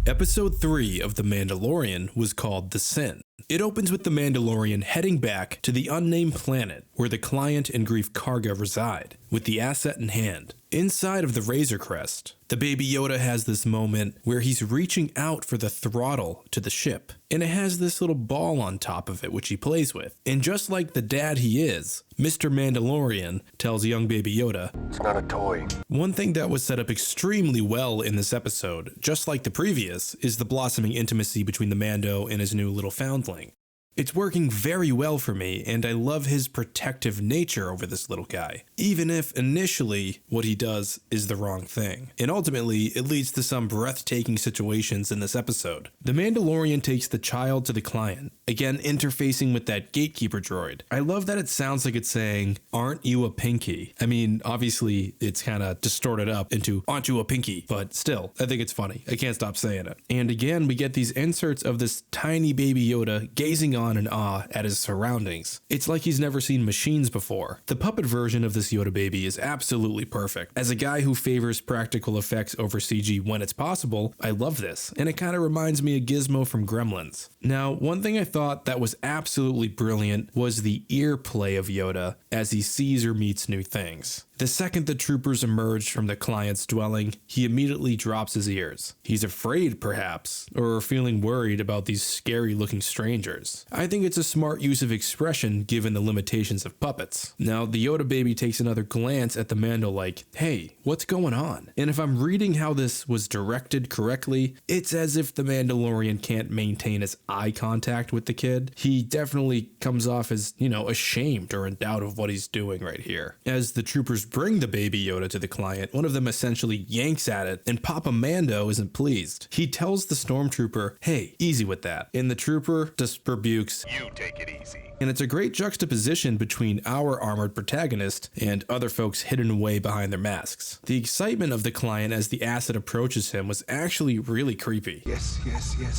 Episode 3 of The Mandalorian was called The Sin. It opens with the Mandalorian heading back to the unnamed planet where the client and Greef Karga reside, with the asset in hand. Inside of the Razor Crest, the Baby Yoda has this moment where he's reaching out for the throttle to the ship, and it has this little ball on top of it which he plays with. And just like the dad he is, Mr. Mandalorian tells young Baby Yoda, "It's not a toy." One thing that was set up extremely well in this episode, just like the previous, is the blossoming intimacy between the Mando and his new little foundling. It's working very well for me, and I love his protective nature over this little guy, even if initially what he does is the wrong thing. And ultimately, it leads to some breathtaking situations in this episode. The Mandalorian takes the child to the client, again interfacing with that gatekeeper droid. I love that it sounds like it's saying, "Aren't you a pinky?" I mean, obviously it's kind of distorted up into, "Aren't you a pinky?" But still, I think it's funny. I can't stop saying it. And again, we get these inserts of this tiny Baby Yoda gazing on in awe at his surroundings. It's like he's never seen machines before. The puppet version of this Yoda baby is absolutely perfect. As a guy who favors practical effects over CG when it's possible, I love this, and it kind of reminds me of Gizmo from Gremlins. Now, one thing I thought that was absolutely brilliant was the ear play of Yoda as he sees or meets new things. The second the troopers emerge from the client's dwelling, he immediately drops his ears. He's afraid, perhaps, or feeling worried about these scary-looking strangers. I think it's a smart use of expression given the limitations of puppets. Now, the Yoda baby takes another glance at the Mando like, "Hey, what's going on?" And if I'm reading how this was directed correctly, it's as if the Mandalorian can't maintain his eye contact with the kid. He definitely comes off as, ashamed or in doubt of what he's doing right here. As the troopers bring the Baby Yoda to the client, one of them essentially yanks at it, and Papa Mando isn't pleased. He tells the stormtrooper, "Hey, easy with that." And the trooper just rebukes, "You take it easy." And it's a great juxtaposition between our armored protagonist and other folks hidden away behind their masks. The excitement of the client as the asset approaches him was actually really creepy. Yes.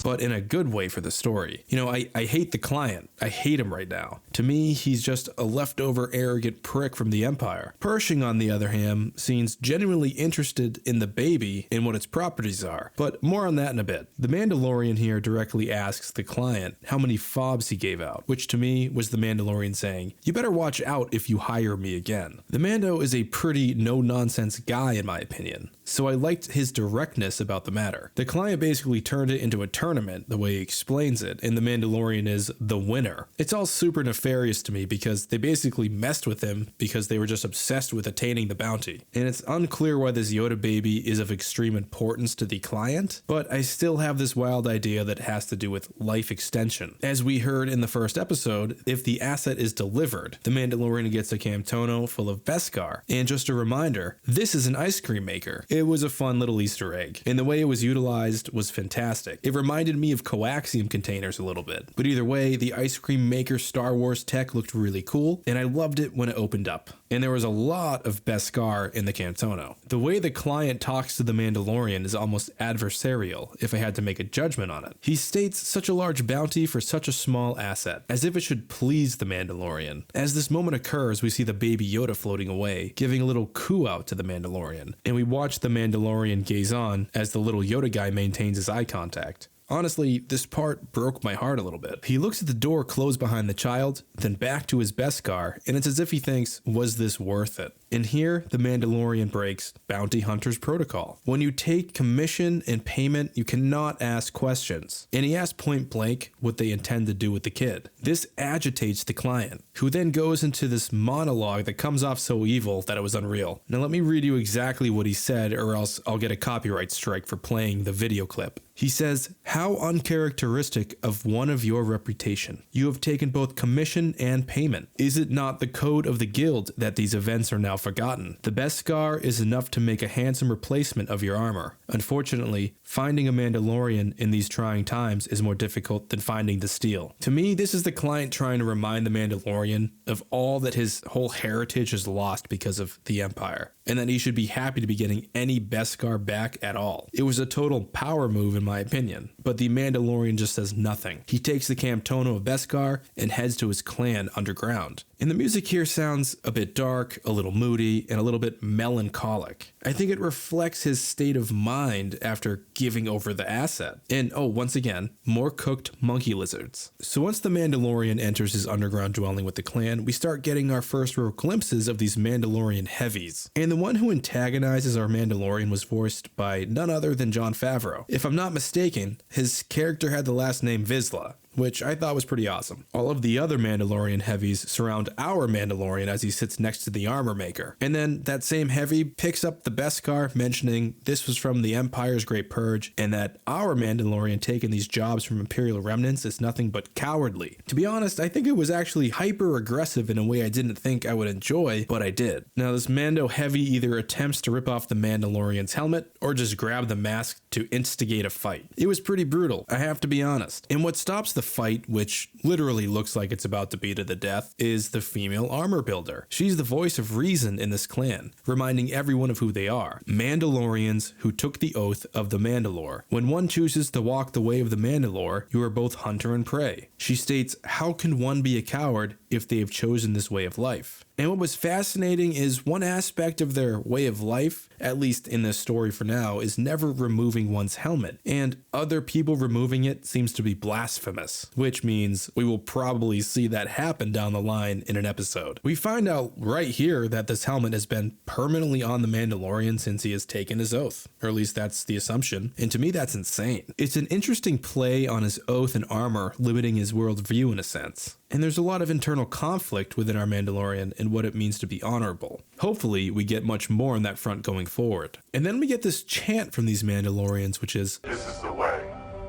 But in a good way for the story. I hate the client. I hate him right now. To me, he's just a leftover arrogant prick from the Empire. Pershing, on the other hand, seems genuinely interested in the baby and what its properties are. But more on that in a bit. The Mandalorian here directly asks the client how many fobs he gave out, which to me was the Mandalorian saying, "You better watch out if you hire me again." The Mando is a pretty no-nonsense guy in my opinion, so I liked his directness about the matter. The client basically turned it into a tournament the way he explains it, and the Mandalorian is the winner. It's all super nefarious to me because they basically messed with him because they were just obsessed with attaining the bounty. And it's unclear why this Yoda baby is of extreme importance to the client, but I still have this wild idea that has to do with life extension. As we heard in the first episode, if the asset is delivered, the Mandalorian gets a Camtono full of Beskar. And just a reminder, this is an ice cream maker. It was a fun little Easter egg, and the way it was utilized was fantastic. It reminded me of coaxium containers a little bit. But either way, the ice cream maker Star Wars tech looked really cool, and I loved it when it opened up. And there was a lot of Beskar in the Camtono. The way the client talks to the Mandalorian is almost adversarial, if I had to make a judgment on it. He states such a large bounty for such a small asset, as if it should please the Mandalorian. As this moment occurs, we see the Baby Yoda floating away, giving a little coo out to the Mandalorian, and we watch the Mandalorian gaze on as the little Yoda guy maintains his eye contact. Honestly, this part broke my heart a little bit. He looks at the door close behind the child, then back to his Beskar, and it's as if he thinks, was this worth it? And here, the Mandalorian breaks Bounty Hunter's protocol. When you take commission and payment, you cannot ask questions. And he asks point blank what they intend to do with the kid. This agitates the client, who then goes into this monologue that comes off so evil that it was unreal. Now let me read you exactly what he said, or else I'll get a copyright strike for playing the video clip. He says, "How uncharacteristic of one of your reputation. You have taken both commission and payment. Is it not the code of the guild that these events are now forgotten? The Beskar is enough to make a handsome replacement of your armor. Unfortunately, finding a Mandalorian in these trying times is more difficult than finding the steel." To me, this is the client trying to remind the Mandalorian of all that his whole heritage has lost because of the Empire, and that he should be happy to be getting any Beskar back at all. It was a total power move in in my opinion. But the Mandalorian just says nothing. He takes the Camtono of Beskar and heads to his clan underground. And the music here sounds a bit dark, a little moody, and a little bit melancholic. I think it reflects his state of mind after giving over the asset. And once again, more cooked monkey lizards. So once the Mandalorian enters his underground dwelling with the clan, we start getting our first real glimpses of these Mandalorian heavies. And the one who antagonizes our Mandalorian was voiced by none other than Jon Favreau. If I'm not mistaken, his character had the last name Vizsla, which I thought was pretty awesome. All of the other Mandalorian heavies surround our Mandalorian as he sits next to the armor maker. And then that same heavy picks up the Beskar, mentioning this was from the Empire's Great Purge, and that our Mandalorian taking these jobs from Imperial remnants is nothing but cowardly. To be honest, I think it was actually hyper aggressive in a way I didn't think I would enjoy, but I did. Now this Mando heavy either attempts to rip off the Mandalorian's helmet or just grab the mask to instigate a fight. It was pretty brutal, I have to be honest. And what stops the fight, which literally looks like it's about to be to the death, is the female armor builder. She's the voice of reason in this clan, reminding everyone of who they are. Mandalorians who took the oath of the Mandalore. When one chooses to walk the way of the Mandalore, you are both hunter and prey. She states, how can one be a coward if they have chosen this way of life? And what was fascinating is one aspect of their way of life, at least in this story for now, is never removing one's helmet. And other people removing it seems to be blasphemous, which means we will probably see that happen down the line in an episode. We find out right here that this helmet has been permanently on the Mandalorian since he has taken his oath, or at least that's the assumption. And to me, that's insane. It's an interesting play on his oath and armor, limiting his worldview in a sense. And there's a lot of internal conflict within our Mandalorian and what it means to be honorable. Hopefully, we get much more on that front going forward. And then we get this chant from these Mandalorians, which is, "This is the way."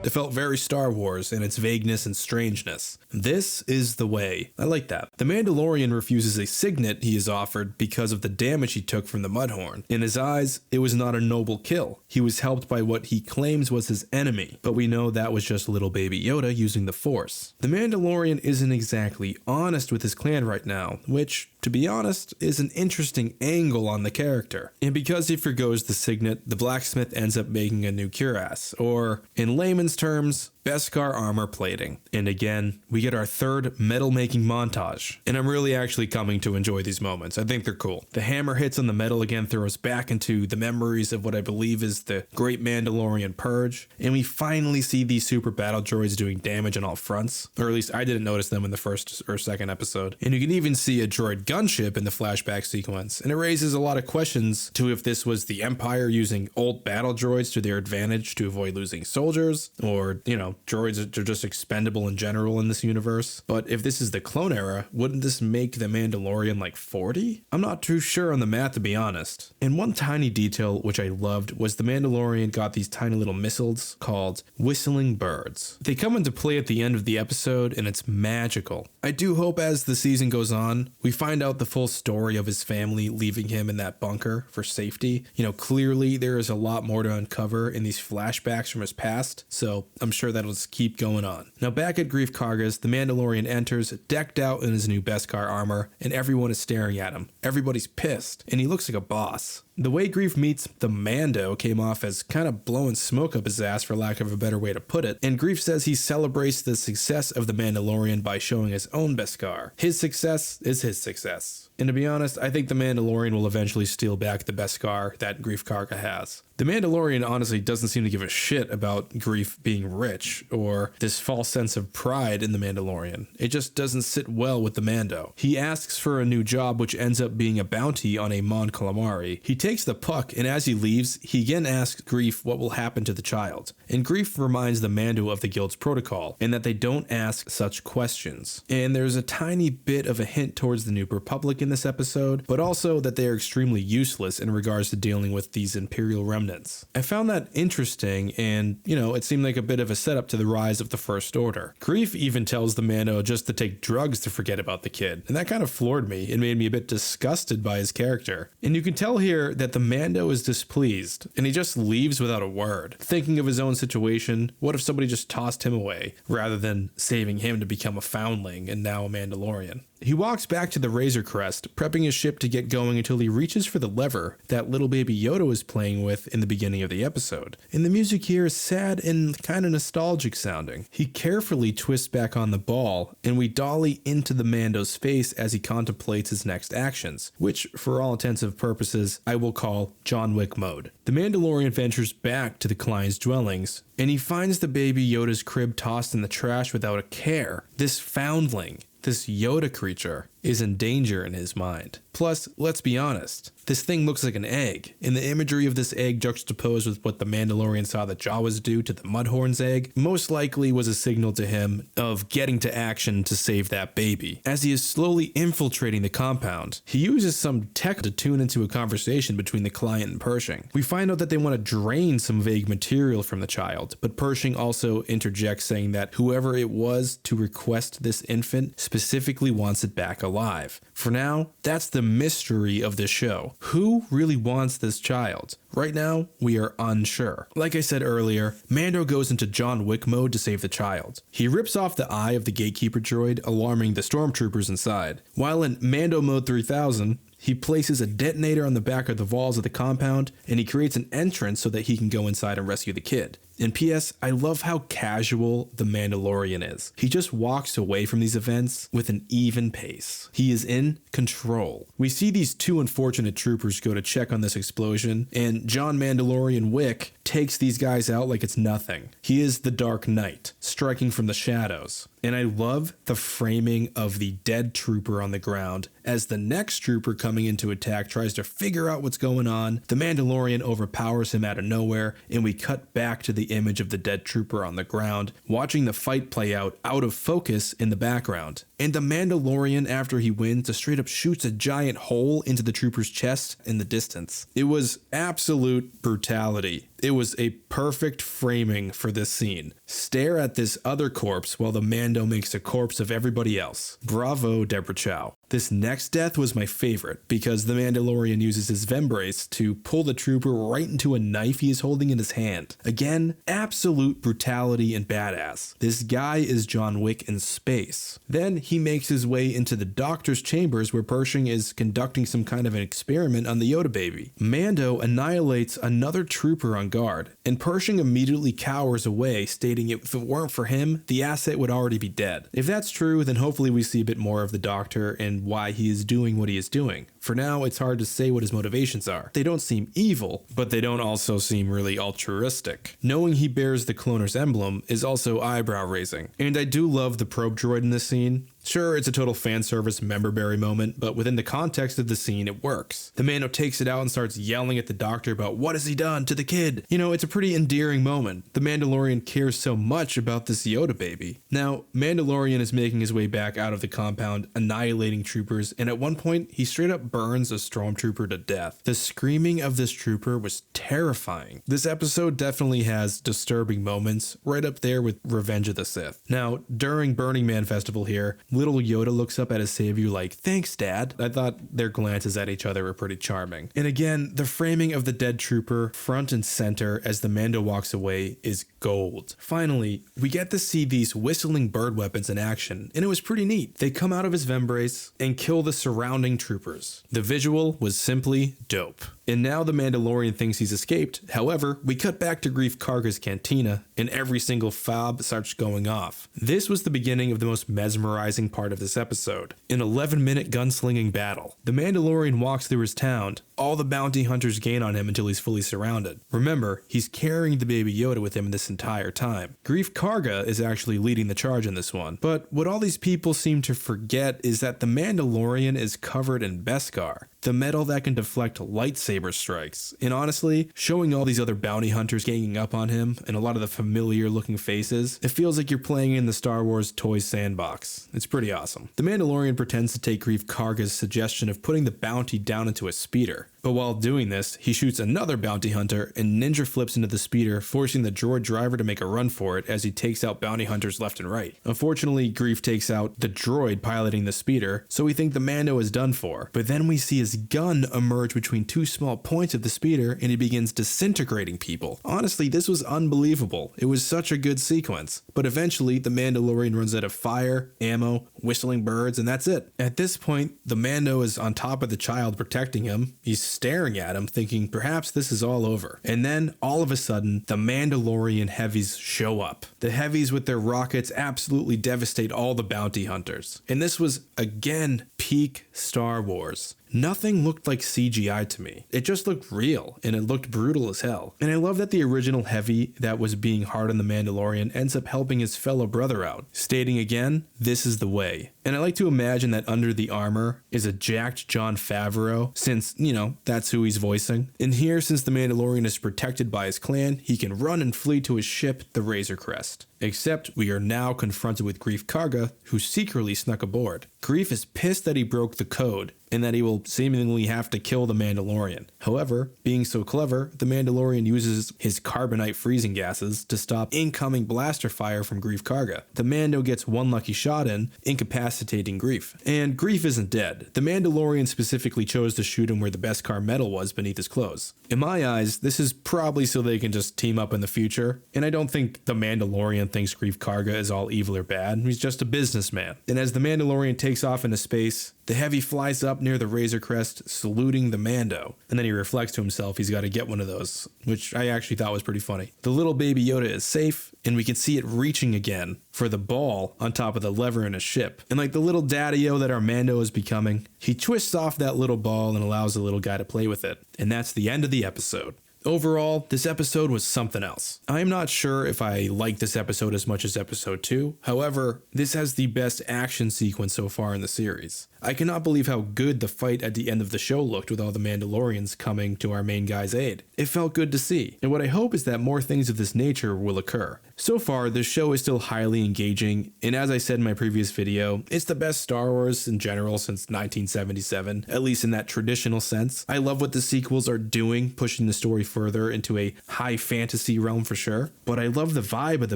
It felt very Star Wars in its vagueness and strangeness. This is the way. I like that. The Mandalorian refuses a signet he is offered because of the damage he took from the Mudhorn. In his eyes, it was not a noble kill. He was helped by what he claims was his enemy, but we know that was just little Baby Yoda using the Force. The Mandalorian isn't exactly honest with his clan right now, which, to be honest, is an interesting angle on the character. And because he forgoes the signet, the blacksmith ends up making a new cuirass, or in layman's terms, Beskar armor plating. And again, we get our third metal making montage. And I'm really actually coming to enjoy these moments. I think they're cool. The hammer hits on the metal again throws back into the memories of what I believe is the Great Mandalorian Purge. And we finally see these super battle droids doing damage on all fronts. Or at least I didn't notice them in the first or second episode. And you can even see a droid gunship in the flashback sequence. And it raises a lot of questions to if this was the Empire using old battle droids to their advantage to avoid losing soldiers, or, droids are just expendable in general in this universe. But if this is the clone era, wouldn't this make the Mandalorian like 40? I'm not too sure on the math, to be honest. And one tiny detail which I loved was the Mandalorian got these tiny little missiles called whistling birds. They come into play at the end of the episode and it's magical. I do hope as the season goes on, we find out the full story of his family leaving him in that bunker for safety. Clearly there is a lot more to uncover in these flashbacks from his past, so I'm sure that'll just keep going on. Now back at Greef Karga's, the Mandalorian enters, decked out in his new Beskar armor, and everyone is staring at him. Everybody's pissed, and he looks like a boss. The way Greef meets the Mando came off as kind of blowing smoke up his ass, for lack of a better way to put it, and Greef says he celebrates the success of the Mandalorian by showing his own Beskar. His success is his success. And to be honest, I think the Mandalorian will eventually steal back the Beskar that Greef Karga has. The Mandalorian honestly doesn't seem to give a shit about Greef being rich, or this false sense of pride in the Mandalorian. It just doesn't sit well with the Mando. He asks for a new job, which ends up being a bounty on a Mon Calamari. He takes the puck, and as he leaves, he again asks Greef what will happen to the child. And Greef reminds the Mando of the Guild's protocol, and that they don't ask such questions. And there's a tiny bit of a hint towards the New Republic in this episode, but also that they are extremely useless in regards to dealing with these Imperial remnants. I found that interesting, and, it seemed like a bit of a setup to the rise of the First Order. Greef even tells the Mando just to take drugs to forget about the kid, and that kind of floored me. It made me a bit disgusted by his character. And you can tell here that the Mando is displeased, and he just leaves without a word. Thinking of his own situation, what if somebody just tossed him away, rather than saving him to become a foundling and now a Mandalorian? He walks back to the Razor Crest, prepping his ship to get going until he reaches for the lever that little Baby Yoda was playing with in the beginning of the episode. And the music here is sad and kind of nostalgic sounding. He carefully twists back on the ball, and we dolly into the Mando's face as he contemplates his next actions, which, for all intents and purposes, I will call John Wick mode. The Mandalorian ventures back to the client's dwellings, and he finds the Baby Yoda's crib tossed in the trash without a care. This foundling, this Yoda creature, is in danger in his mind. Plus, let's be honest, this thing looks like an egg, and the imagery of this egg juxtaposed with what the Mandalorian saw the Jawas do to the Mudhorn's egg most likely was a signal to him of getting to action to save that baby. As he is slowly infiltrating the compound, he uses some tech to tune into a conversation between the client and Pershing. We find out that they want to drain some vague material from the child, but Pershing also interjects saying that whoever it was to request this infant specifically wants it back alive. For now, that's the mystery of this show. Who really wants this child? Right now, we are unsure. Like I said earlier, Mando goes into John Wick mode to save the child. He rips off the eye of the gatekeeper droid, alarming the stormtroopers inside. While in Mando mode 3000, he places a detonator on the back of the walls of the compound, and he creates an entrance so that he can go inside and rescue the kid. And P.S. I love how casual the Mandalorian is. He just walks away from these events with an even pace. He is in control. We see these two unfortunate troopers go to check on this explosion, and John Mandalorian Wick takes these guys out like it's nothing. He is the Dark Knight, striking from the shadows. And I love the framing of the dead trooper on the ground as the next trooper coming into attack tries to figure out what's going on. The Mandalorian overpowers him out of nowhere, and we cut back to the image of the dead trooper on the ground, watching the fight play out of focus in the background. And the Mandalorian, after he wins, just straight up shoots a giant hole into the trooper's chest in the distance. It was absolute brutality. It was a perfect framing for this scene. Stare at this other corpse while the Mando makes a corpse of everybody else. Bravo, Deborah Chow. This next death was my favorite because the Mandalorian uses his Vembrace to pull the trooper right into a knife he is holding in his hand. Again, absolute brutality and badass. This guy is John Wick in space. Then he makes his way into the doctor's chambers where Pershing is conducting some kind of an experiment on the Yoda baby. Mando annihilates another trooper on guard, and Pershing immediately cowers away, stating if it weren't for him, the asset would already be dead. If that's true, then hopefully we see a bit more of the Doctor and why he is doing what he is doing. For now, it's hard to say what his motivations are. They don't seem evil, but they don't also seem really altruistic. Knowing he bears the cloner's emblem is also eyebrow-raising. And I do love the probe droid in this scene. Sure, it's a total fan service member-berry moment, but within the context of the scene, it works. The Mando takes it out and starts yelling at the Doctor about what has he done to the kid. You know, it's a pretty endearing moment. The Mandalorian cares so much about this Yoda baby. Now, Mandalorian is making his way back out of the compound, annihilating troopers, and at one point, he straight up burns a stormtrooper to death. The screaming of this trooper was terrifying. This episode definitely has disturbing moments, right up there with Revenge of the Sith. Now, during Burning Man Festival here, little Yoda looks up at his savior like, "Thanks, Dad." I thought their glances at each other were pretty charming. And again, the framing of the dead trooper front and center as the Mando walks away is gold. Finally, we get to see these whistling bird weapons in action, and it was pretty neat. They come out of his Vembrace and kill the surrounding troopers. The visual was simply dope. And now the Mandalorian thinks he's escaped. However, we cut back to Greef Karga's cantina, and every single fob starts going off. This was the beginning of the most mesmerizing part of this episode. An 11-minute gunslinging battle. The Mandalorian walks through his town. All the bounty hunters gain on him until he's fully surrounded. Remember, he's carrying the Baby Yoda with him this entire time. Greef Karga is actually leading the charge in this one. But what all these people seem to forget is that the Mandalorian is covered in Beskar, the metal that can deflect lightsaber strikes. And honestly, showing all these other bounty hunters ganging up on him and a lot of the familiar looking faces, it feels like you're playing in the Star Wars toy sandbox. It's pretty awesome. The Mandalorian pretends to take Greef Karga's suggestion of putting the bounty down into a speeder. But while doing this, he shoots another bounty hunter and ninja flips into the speeder, forcing the droid driver to make a run for it as he takes out bounty hunters left and right. Unfortunately, Greef takes out the droid piloting the speeder, so we think the Mando is done for. But then we see his his gun emerge between two small points of the speeder and he begins disintegrating people. Honestly, this was unbelievable. It was such a good sequence. But eventually, the Mandalorian runs out of fire, ammo, whistling birds, and that's it. At this point, the Mando is on top of the child protecting him. He's staring at him, thinking perhaps this is all over. And then, all of a sudden, the Mandalorian heavies show up. The heavies with their rockets absolutely devastate all the bounty hunters. And this was, again, peak Star Wars. Nothing looked like CGI to me. It just looked real, and it looked brutal as hell. And I love that the original heavy that was being hard on the Mandalorian ends up helping his fellow brother out, stating again, this is the way. And I like to imagine that under the armor is a jacked Jon Favreau, since, that's who he's voicing. And here, since the Mandalorian is protected by his clan, he can run and flee to his ship, the Razor Crest. Except we are now confronted with Greef Karga, who secretly snuck aboard. Greef is pissed that he broke the code, and that he will seemingly have to kill the Mandalorian. However, being so clever, the Mandalorian uses his carbonite freezing gases to stop incoming blaster fire from Greef Karga. The Mando gets one lucky shot in, incapacitating Greef. And Greef isn't dead. The Mandalorian specifically chose to shoot him where the Beskar metal was beneath his clothes. In my eyes, this is probably so they can just team up in the future, and I don't think the Mandalorian thinks Greef Karga is all evil or bad. He's just a businessman. And as the Mandalorian takes off into space, the heavy flies up near the Razor Crest, saluting the Mando, and then he reflects to himself he's got to get one of those, which I actually thought was pretty funny. The little Baby Yoda is safe, and we can see it reaching again for the ball on top of the lever in a ship. And like the little daddy-o that our Mando is becoming, he twists off that little ball and allows the little guy to play with it. And that's the end of the episode. Overall, this episode was something else. I'm not sure if I like this episode as much as episode 2. However, this has the best action sequence so far in the series. I cannot believe how good the fight at the end of the show looked with all the Mandalorians coming to our main guy's aid. It felt good to see, and what I hope is that more things of this nature will occur. So far, the show is still highly engaging, and as I said in my previous video, it's the best Star Wars in general since 1977, at least in that traditional sense. I love what the sequels are doing, pushing the story further into a high fantasy realm for sure, but I love the vibe of The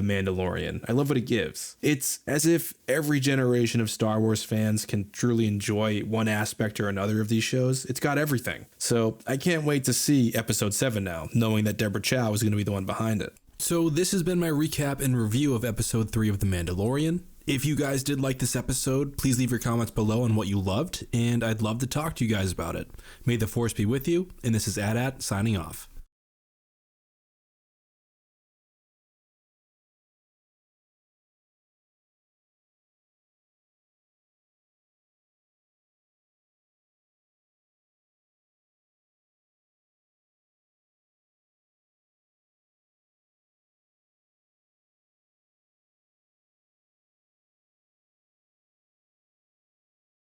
Mandalorian. I love what it gives. It's as if every generation of Star Wars fans can truly enjoy one aspect or another of these shows. It's got everything. So I can't wait to see episode 7 now, knowing that Deborah Chow is going to be the one behind it. So this has been my recap and review of episode 3 of The Mandalorian. If you guys did like this episode, please leave your comments below on what you loved, and I'd love to talk to you guys about it. May the Force be with you, and this is AT-AT signing off.